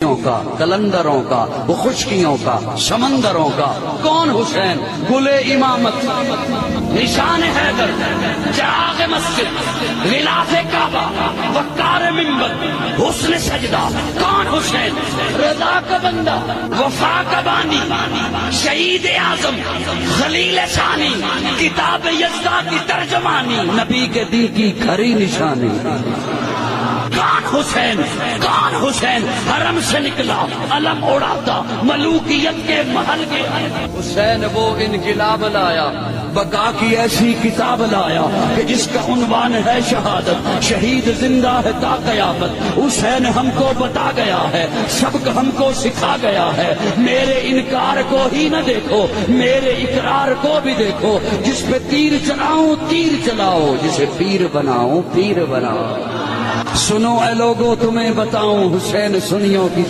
کا کلندروں کا وہ خشکیوں کا سمندروں کا کون حسین گلے امامت نشان حیدر چراغ مسجد غلاف کعبہ وقار منبر حسن سجدہ کون حسین رضا کا بندہ وفا کا بانی شہید اعظم خلیل ثانی کتاب یزدہ کی ترجمانی نبی کے دین کی کھری نشانی کون حسین حرم سے نکلا علم اڑاتا ملوکیت کے محل کے حسین وہ انقلاب لایا بقا کی ایسی کتاب لایا کہ جس کا عنوان ہے شہادت شہید زندہ ہے تا قیامت حسین ہم کو بتا گیا ہے سبق ہم کو سکھا گیا ہے میرے انکار کو ہی نہ دیکھو میرے اقرار کو بھی دیکھو جس پہ تیر چلاؤں تیر چلاؤ جسے پیر بناؤں پیر بناؤ سنو اے لوگو تمہیں بتاؤں حسین سنیوں کی